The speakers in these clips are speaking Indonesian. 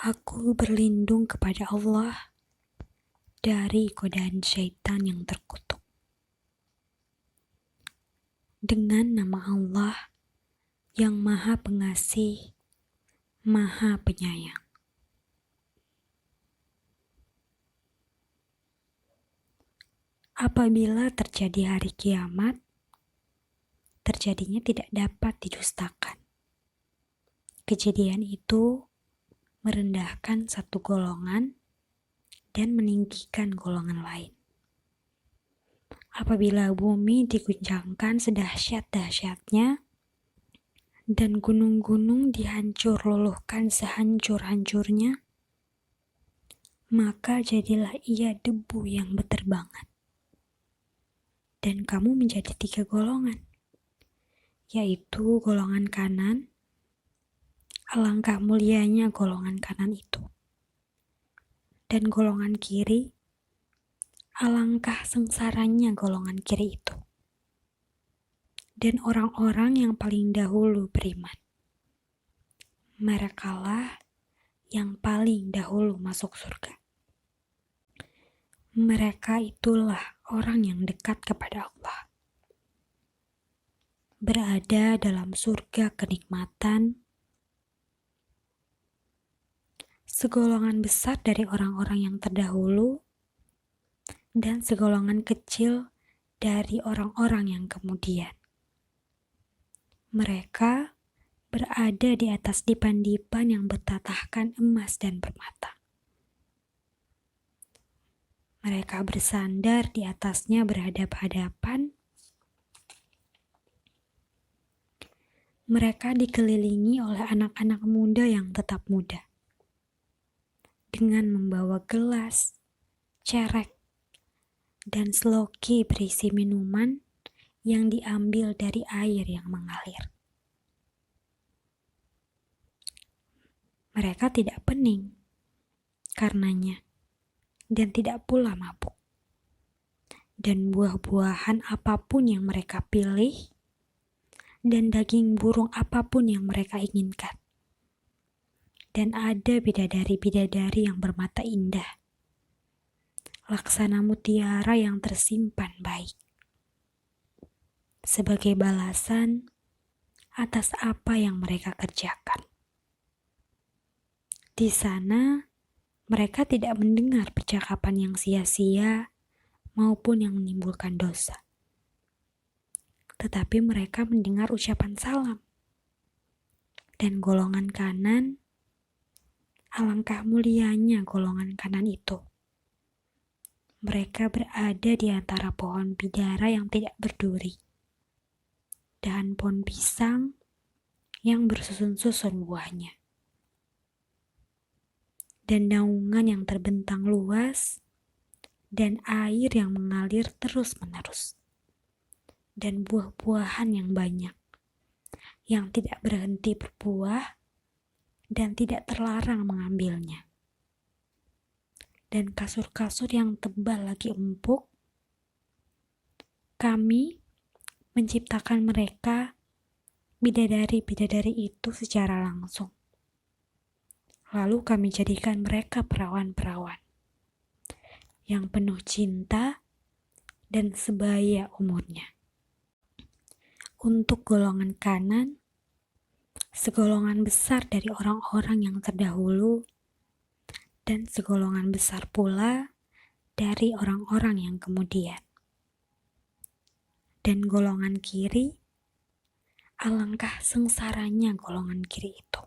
Aku berlindung kepada Allah dari godaan syaitan yang terkutuk. Dengan nama Allah yang Maha Pengasih, Maha Penyayang. Apabila terjadi hari kiamat, terjadinya tidak dapat didustakan. Kejadian itu merendahkan satu golongan dan meninggikan golongan lain. Apabila bumi diguncangkan sedahsyat-dahsyatnya dan gunung-gunung dihancur luluhkan sehancur-hancurnya, maka jadilah ia debu yang berterbangan. Dan kamu menjadi 3 golongan, yaitu golongan kanan. Alangkah mulianya golongan kanan itu. Dan golongan kiri, alangkah sengsaranya golongan kiri itu. Dan orang-orang yang paling dahulu beriman, merekalah yang paling dahulu masuk surga. Mereka itulah orang yang dekat kepada Allah, berada dalam surga kenikmatan. Segolongan besar dari orang-orang yang terdahulu dan segolongan kecil dari orang-orang yang kemudian. Mereka berada di atas dipan-dipan yang bertatahkan emas dan permata. Mereka bersandar di atasnya berhadap-hadapan. Mereka dikelilingi oleh anak-anak muda yang tetap muda, dengan membawa gelas, cerek, dan seloki berisi minuman yang diambil dari air yang mengalir. Mereka tidak pening karenanya, dan tidak pula mabuk. Dan buah-buahan apapun yang mereka pilih, dan daging burung apapun yang mereka inginkan. Dan ada bidadari-bidadari yang bermata indah, laksana mutiara yang tersimpan baik, sebagai balasan atas apa yang mereka kerjakan. Di sana, mereka tidak mendengar percakapan yang sia-sia maupun yang menimbulkan dosa. Tetapi mereka mendengar ucapan salam. Dan golongan kanan, alangkah mulianya golongan kanan itu. Mereka berada di antara pohon bidara yang tidak berduri dan pohon pisang yang bersusun-susun buahnya. Dan naungan yang terbentang luas dan air yang mengalir terus-menerus. Dan buah-buahan yang banyak yang tidak berhenti berbuah dan tidak terlarang mengambilnya. Dan kasur-kasur yang tebal lagi empuk. Kami menciptakan mereka, bidadari-bidadari itu secara langsung. Lalu kami jadikan mereka perawan-perawan yang penuh cinta dan sebaya umurnya. Untuk golongan kanan, segolongan besar dari orang-orang yang terdahulu dan segolongan besar pula dari orang-orang yang kemudian. Dan golongan kiri, alangkah sengsaranya golongan kiri itu.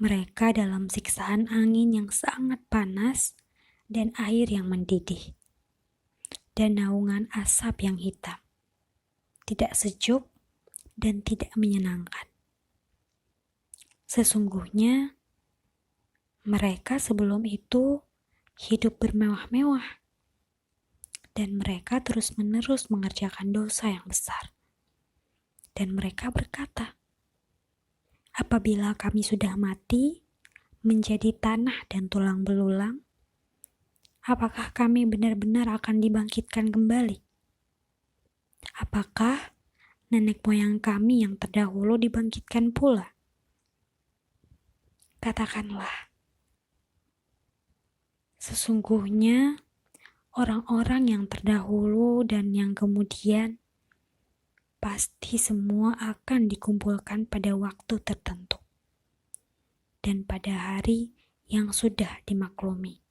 Mereka dalam siksaan angin yang sangat panas dan air yang mendidih, dan naungan asap yang hitam, tidak sejuk dan tidak menyenangkan. Sesungguhnya, mereka sebelum itu hidup bermewah-mewah, dan mereka terus-menerus mengerjakan dosa yang besar. Dan mereka berkata, apabila kami sudah mati, menjadi tanah dan tulang belulang, apakah kami benar-benar akan dibangkitkan kembali? Apakah nenek moyang kami yang terdahulu dibangkitkan pula? Katakanlah, sesungguhnya orang-orang yang terdahulu dan yang kemudian pasti semua akan dikumpulkan pada waktu tertentu dan pada hari yang sudah dimaklumi.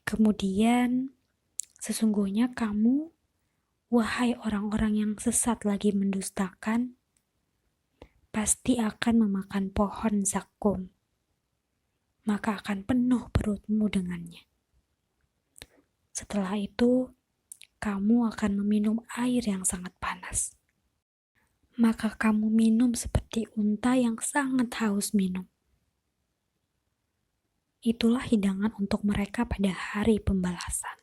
Kemudian, sesungguhnya kamu, wahai orang-orang yang sesat lagi mendustakan, pasti akan memakan pohon zakum, maka akan penuh perutmu dengannya. Setelah itu, kamu akan meminum air yang sangat panas. Maka kamu minum seperti unta yang sangat haus minum. Itulah hidangan untuk mereka pada hari pembalasan.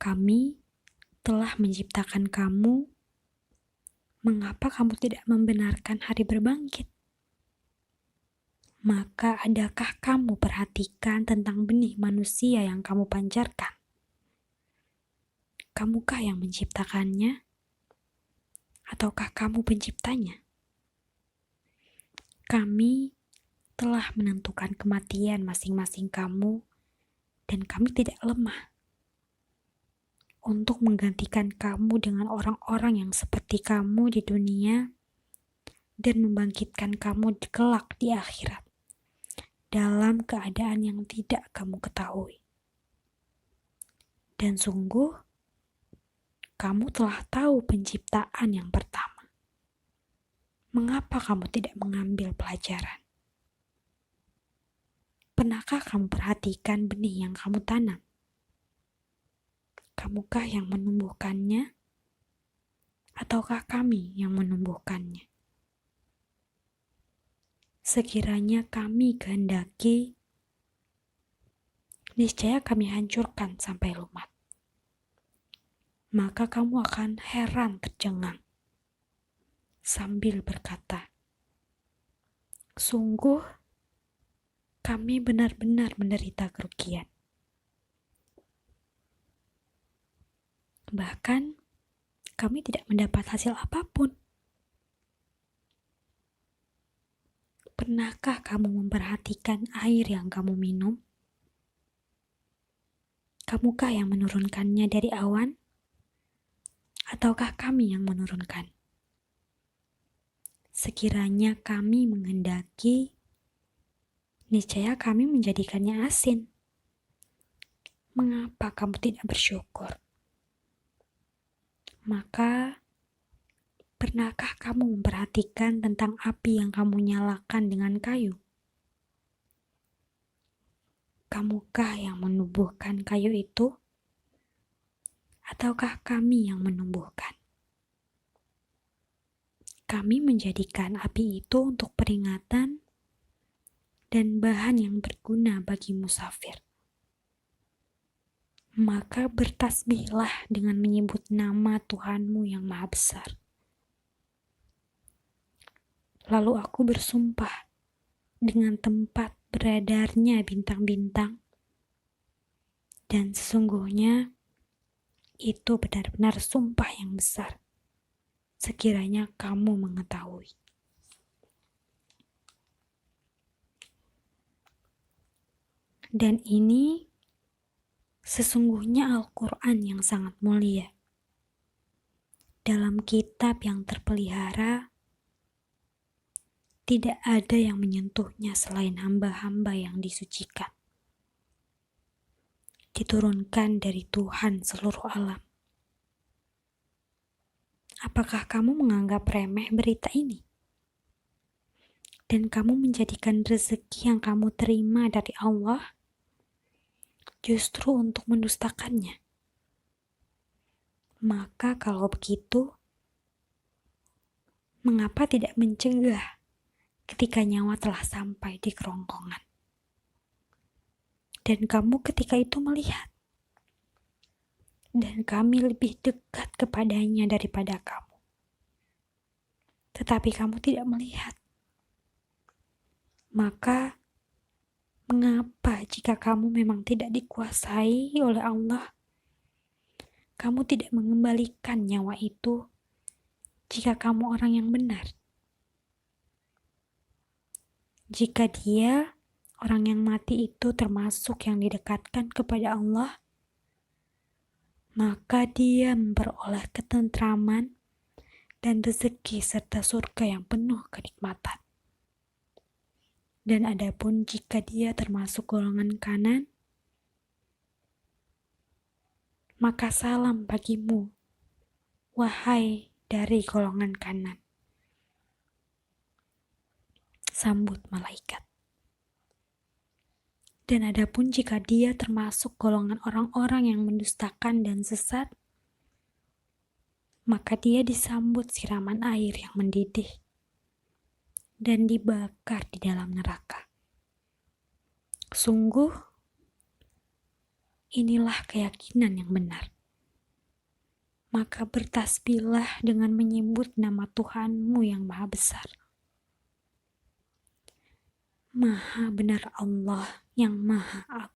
Kami telah menciptakan kamu. Mengapa kamu tidak membenarkan hari berbangkit? Maka adakah kamu perhatikan tentang benih manusia yang kamu pancarkan? Kamukah yang menciptakannya? Ataukah kamu penciptanya? Kami telah menentukan kematian masing-masing kamu dan kami tidak lemah untuk menggantikan kamu dengan orang-orang yang seperti kamu di dunia dan membangkitkan kamu kelak di akhirat dalam keadaan yang tidak kamu ketahui. Dan sungguh, kamu telah tahu penciptaan yang pertama. Mengapa kamu tidak mengambil pelajaran? Pernahkah kamu perhatikan benih yang kamu tanam? Kamukah yang menumbuhkannya? Ataukah kami yang menumbuhkannya? Sekiranya kami kehendaki, niscaya kami hancurkan sampai lumat. Maka kamu akan heran tercengang sambil berkata, sungguh kami benar-benar menderita kerugian. Bahkan kami tidak mendapat hasil apapun. Pernahkah kamu memperhatikan air yang kamu minum? Kamukah yang menurunkannya dari awan? Ataukah kami yang menurunkan? Sekiranya kami menghendaki, niscaya kami menjadikannya asin. Mengapa kamu tidak bersyukur? Maka, pernahkah kamu memperhatikan tentang api yang kamu nyalakan dengan kayu? Kamukah yang menumbuhkan kayu itu? Ataukah kami yang menumbuhkan? Kami menjadikan api itu untuk peringatan dan bahan yang berguna bagi musafir. Maka bertasbihlah dengan menyebut nama Tuhanmu yang Maha Besar. Lalu aku bersumpah dengan tempat beredarnya bintang-bintang, dan sesungguhnya itu benar-benar sumpah yang besar, sekiranya kamu mengetahui. Dan ini sesungguhnya Al-Quran yang sangat mulia. Dalam kitab yang terpelihara, tidak ada yang menyentuhnya selain hamba-hamba yang disucikan. Diturunkan dari Tuhan seluruh alam. Apakah kamu menganggap remeh berita ini? Dan kamu menjadikan rezeki yang kamu terima dari Allah justru untuk mendustakannya. Maka kalau begitu, mengapa tidak mencegah ketika nyawa telah sampai di kerongkongan? Dan kamu ketika itu melihat, dan kami lebih dekat kepadanya daripada kamu. Tetapi kamu tidak melihat. Maka, mengapa jika kamu memang tidak dikuasai oleh Allah, kamu tidak mengembalikan nyawa itu jika kamu orang yang benar? Jika dia, orang yang mati itu termasuk yang didekatkan kepada Allah, maka dia memperoleh ketentraman dan rezeki serta surga yang penuh kenikmatan. Dan adapun jika dia termasuk golongan kanan, maka salam bagimu, wahai dari golongan kanan. Sambut malaikat. Dan adapun jika dia termasuk golongan orang-orang yang mendustakan dan sesat, maka dia disambut siraman air yang mendidih dan dibakar di dalam neraka. Sungguh, inilah keyakinan yang benar. Maka bertasbihlah dengan menyebut nama Tuhanmu yang maha besar. Maha benar Allah yang maha agung.